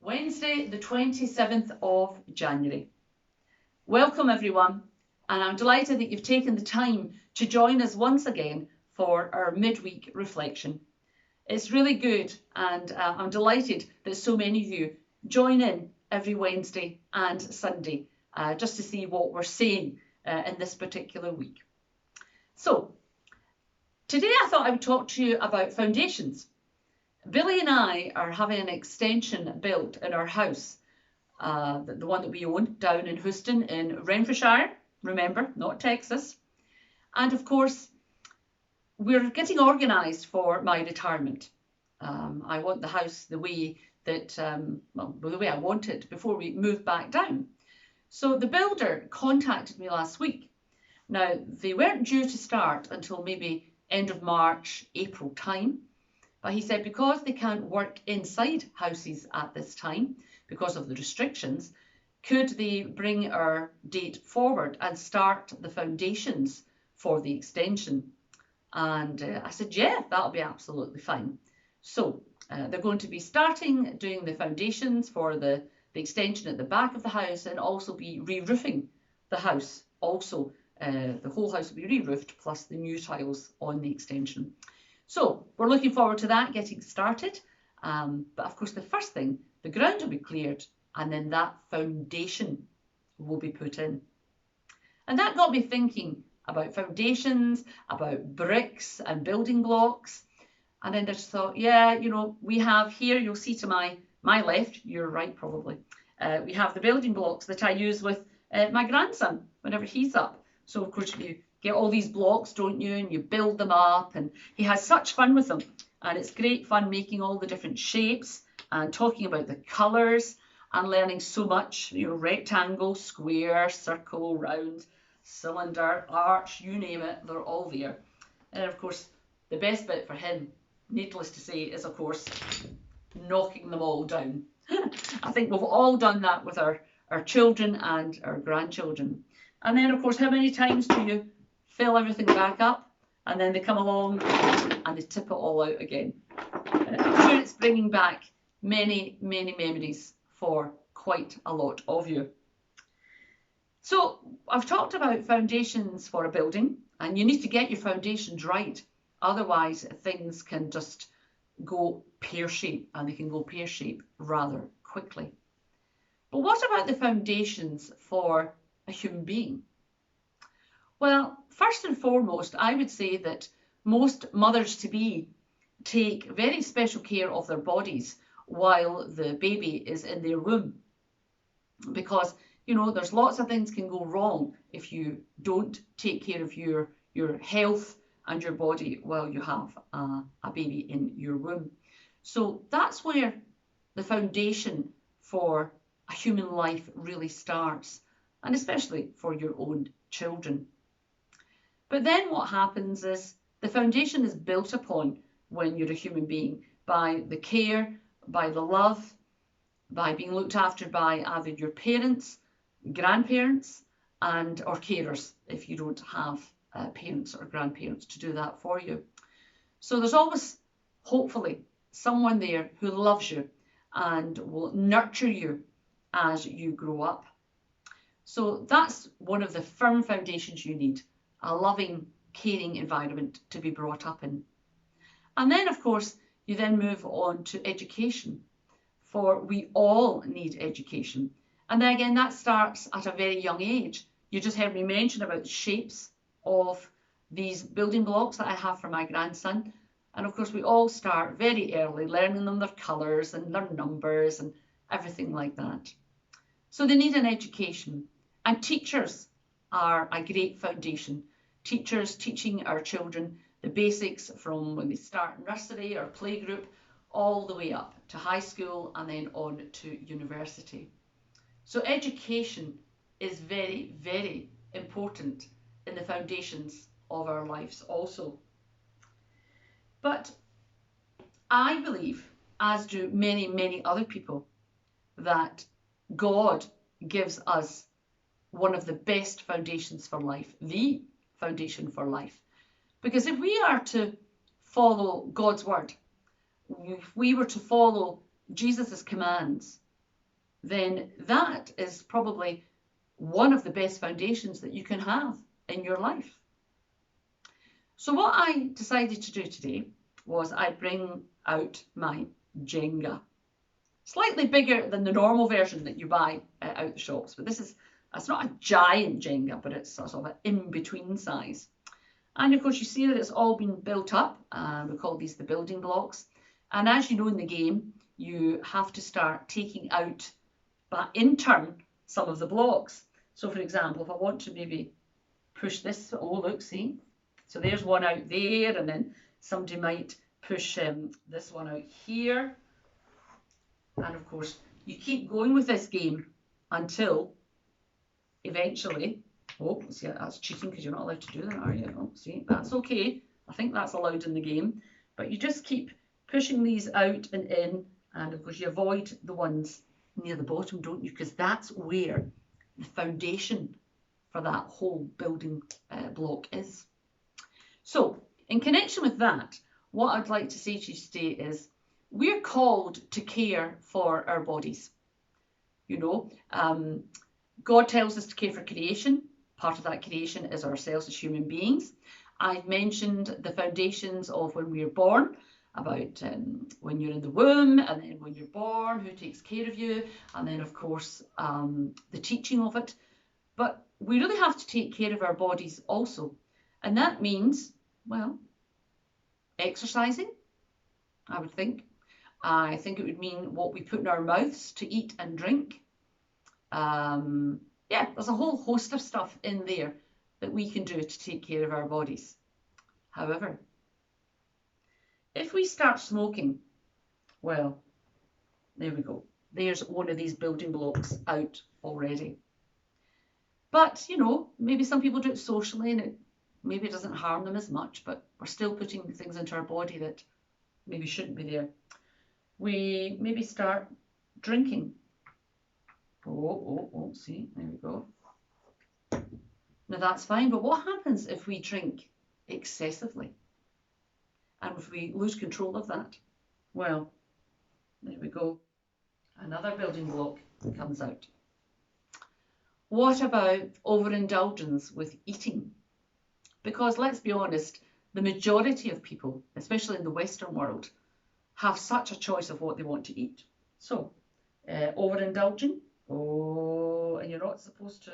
Wednesday, the 27th of January. Welcome everyone, and I'm delighted that you've taken the time to join us once again for our midweek reflection. It's really good, and I'm delighted that so many of you join in every Wednesday and Sunday just to see what we're saying in this particular week. So, today I thought I would talk to you about foundations. Billy and I are having an extension built in our house, the one that we own down in Houston in Renfrewshire, remember, not Texas. And of course, we're getting organised for my retirement. I want the house the way that, the way I want it before we move back down. So the builder contacted me last week. Now, they weren't due to start until maybe end of March, April time. But he said because they can't work inside houses at this time because of the restrictions, could they bring our date forward and start the foundations for the extension? And I said, yeah, that'll be absolutely fine. So they're going to be starting doing the foundations for the extension at the back of the house, and also be re-roofing the house. Also, the whole house will be re-roofed, plus the new tiles on the extension. So we're looking forward to that getting started. But of course, the first thing, the ground will be cleared, and then that foundation will be put in. And that got me thinking about foundations, about bricks and building blocks. And then I just thought, yeah, you know, we have here, you'll see to my left, your right probably, we have the building blocks that I use with my grandson whenever he's up. So of course you get all these blocks, don't you, and you build them up, and he has such fun with them. And it's great fun making all the different shapes and talking about the colours and learning so much, you know, rectangle, square, circle, round, cylinder, arch, you name it, they're all there. And of course, the best bit for him, needless to say, is of course knocking them all down. I think we've all done that with our children and our grandchildren. And then of course, how many times do you fill everything back up, and then they come along and they tip it all out again? I'm sure it's bringing back many, many memories for quite a lot of you. So I've talked about foundations for a building, and you need to get your foundations right. Otherwise, things can just go pear-shaped, and they can go pear-shaped rather quickly. But what about the foundations for a human being? Well, first and foremost, I would say that most mothers-to-be take very special care of their bodies while the baby is in their womb. Because, you know, there's lots of things can go wrong if you don't take care of your health and your body while you have a baby in your womb. So that's where the foundation for a human life really starts, and especially for your own children. But then what happens is the foundation is built upon when you're a human being by the care, by the love, by being looked after by either your parents, grandparents, and or carers if you don't have parents or grandparents to do that for you. So there's always, hopefully, someone there who loves you and will nurture you as you grow up. So that's one of the firm foundations you need, a loving, caring environment to be brought up in. And then, of course, you then move on to education, for we all need education. And then again, that starts at a very young age. You just heard me mention about the shapes of these building blocks that I have for my grandson. And of course, we all start very early, learning them their colours and their numbers and everything like that. So they need an education. And teachers are a great foundation. Teachers teaching our children the basics from when they start nursery or playgroup all the way up to high school and then on to university. So education is very, very important in the foundations of our lives also. But I believe, as do many, many other people, that God gives us one of the best foundations for life, the foundation for life. Because if we are to follow God's word, if we were to follow Jesus' commands, then that is probably one of the best foundations that you can have in your life. So what I decided to do today was I bring out my Jenga. Slightly bigger than the normal version that you buy out the shops, but it's not a giant Jenga, but it's sort of an in-between size. And of course you see that it's all been built up. We call these the building blocks. And as you know in the game, you have to start taking out, but in turn, some of the blocks. So for example, if I want to maybe push this, oh look, see? So there's one out there, and then somebody might push this one out here. And of course, you keep going with this game until eventually, oh, see, that's cheating because you're not allowed to do that, are you? Oh, see, that's okay. I think that's allowed in the game. But you just keep pushing these out and in, and of course you avoid the ones near the bottom, don't you? Because that's where the foundation for that whole building block is. So, in connection with that, what I'd like to say to you today is we're called to care for our bodies. You know, God tells us to care for creation. Part of that creation is ourselves as human beings. I've mentioned the foundations of when we're born, about when you're in the womb, and then when you're born, who takes care of you, and then of course the teaching of it. But we really have to take care of our bodies also. And that means, well, exercising, I would think. I think it would mean what we put in our mouths to eat and drink. Yeah, there's a whole host of stuff in there that we can do to take care of our bodies. However, if we start smoking, well, there we go. There's one of these building blocks out already. But, you know, maybe some people do it socially and maybe it doesn't harm them as much, but we're still putting things into our body that maybe shouldn't be there. We maybe start drinking. Oh, see, there we go. Now that's fine, but what happens if we drink excessively? And if we lose control of that? Well, there we go. Another building block comes out. What about overindulgence with eating? Because let's be honest, the majority of people, especially in the Western world, have such a choice of what they want to eat. So, overindulging. Oh, and you're not supposed to.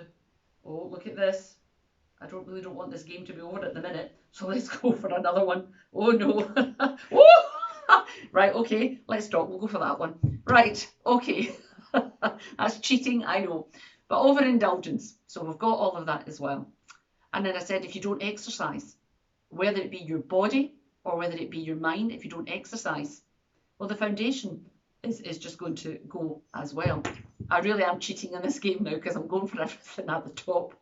Oh, look at this. I really don't want this game to be over at the minute, so let's go for another one. Oh no. Oh! Right, okay, let's stop. We'll go for that one. Right, okay. That's cheating, I know. But overindulgence. So we've got all of that as well. And then I said, if you don't exercise, whether it be your body or whether it be your mind, if you don't exercise, well, the foundation is just going to go as well. I really am cheating in this game now because I'm going for everything at the top.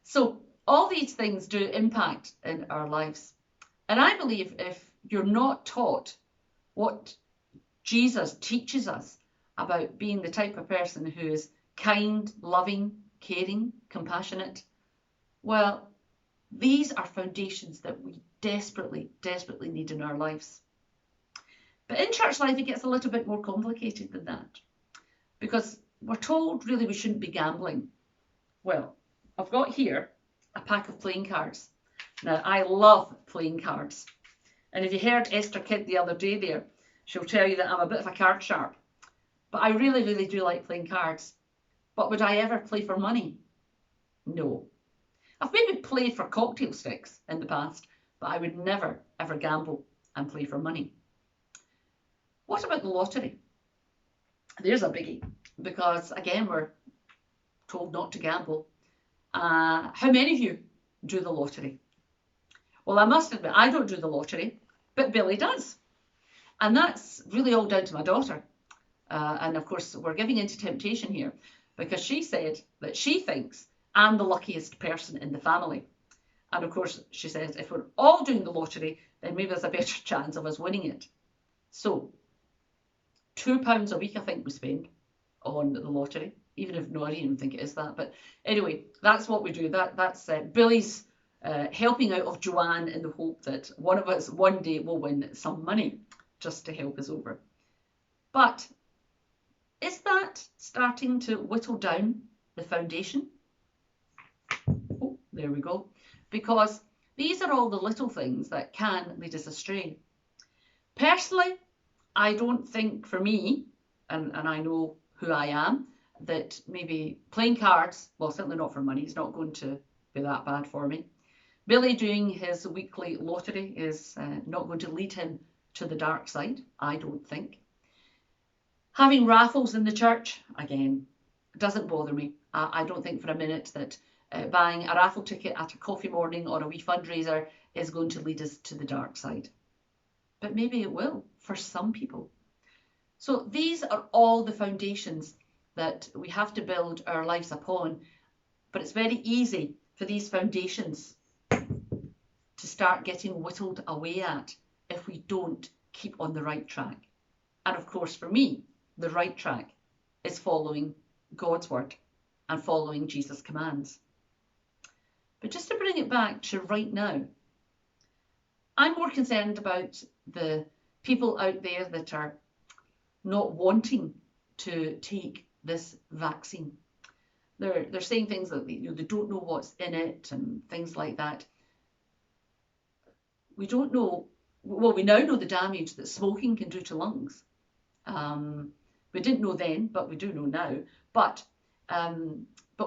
So all these things do impact in our lives. And I believe if you're not taught what Jesus teaches us about being the type of person who is kind, loving, caring, compassionate, well, these are foundations that we desperately, desperately need in our lives. But in church life, it gets a little bit more complicated than that, because we're told really we shouldn't be gambling. Well, I've got here a pack of playing cards. Now, I love playing cards. And if you heard Esther Kidd the other day there, she'll tell you that I'm a bit of a card sharp. But I really, really do like playing cards. But would I ever play for money? No. I've maybe played for cocktail sticks in the past, but I would never, ever gamble and play for money. What about the lottery? There's a biggie, because again, we're told not to gamble. How many of you do the lottery? Well, I must admit, I don't do the lottery, but Billy does. And that's really all down to my daughter. And of course, we're giving into temptation here, because she said that she thinks I'm the luckiest person in the family. And of course, she says, if we're all doing the lottery, then maybe there's a better chance of us winning it. So, £2 a week, I think we spend on the lottery, even if, no, I don't even think it is that. But anyway, that's what we do. That's Billy's helping out of Joanne in the hope that one of us one day will win some money just to help us over. But Is that starting to whittle down the foundation? Oh, there we go. Because these are all the little things that can lead us astray. Personally, I don't think for me, and I know who I am, that maybe playing cards, well, certainly not for money, it's not going to be that bad for me. Billy doing his weekly lottery is not going to lead him to the dark side, I don't think. Having raffles in the church, again, doesn't bother me. I don't think for a minute that buying a raffle ticket at a coffee morning or a wee fundraiser is going to lead us to the dark side. But maybe it will for some people. So these are all the foundations that we have to build our lives upon. But it's very easy for these foundations to start getting whittled away at if we don't keep on the right track. And of course, for me, the right track is following God's word and following Jesus' commands. But just to bring it back to right now, I'm more concerned about the people out there that are not wanting to take this vaccine. They're saying things that they don't know what's in it and things like that. We don't know. Well, we now know the damage that smoking can do to lungs. We didn't know then, but we do know now. But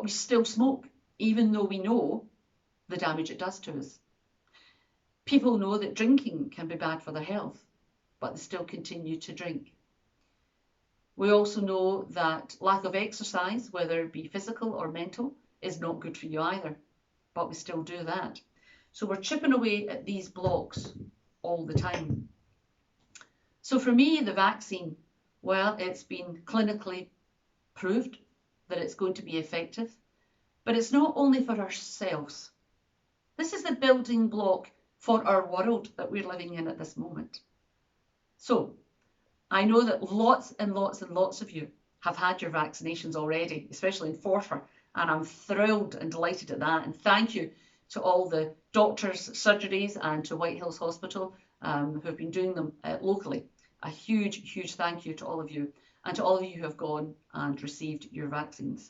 we still smoke, even though we know the damage it does to us. People know that drinking can be bad for their health, but they still continue to drink. We also know that lack of exercise, whether it be physical or mental, is not good for you either, but we still do that. So we're chipping away at these blocks all the time. So for me, the vaccine, well, it's been clinically proved that it's going to be effective, but it's not only for ourselves. This is the building block for our world that we're living in at this moment. So I know that lots and lots and lots of you have had your vaccinations already, especially in Forfar, and I'm thrilled and delighted at that. And thank you to all the doctors' surgeries and to White Hills Hospital who have been doing them locally. A huge, huge thank you to all of you and to all of you who have gone and received your vaccines.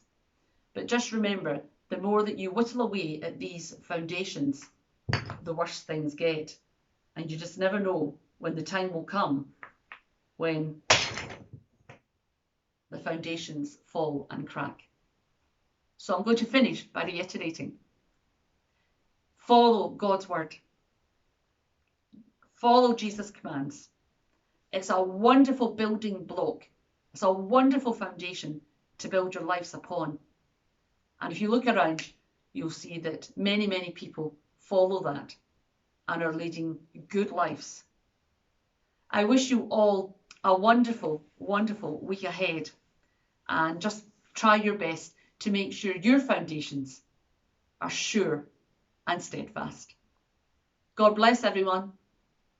But just remember, the more that you whittle away at these foundations, the worse things get. And you just never know when the time will come when the foundations fall and crack. So I'm going to finish by reiterating. Follow God's word. Follow Jesus' commands. It's a wonderful building block. It's a wonderful foundation to build your lives upon. And if you look around, you'll see that many, many people follow that and are leading good lives. I wish you all a wonderful, wonderful week ahead, and just try your best to make sure your foundations are sure and steadfast. God bless everyone.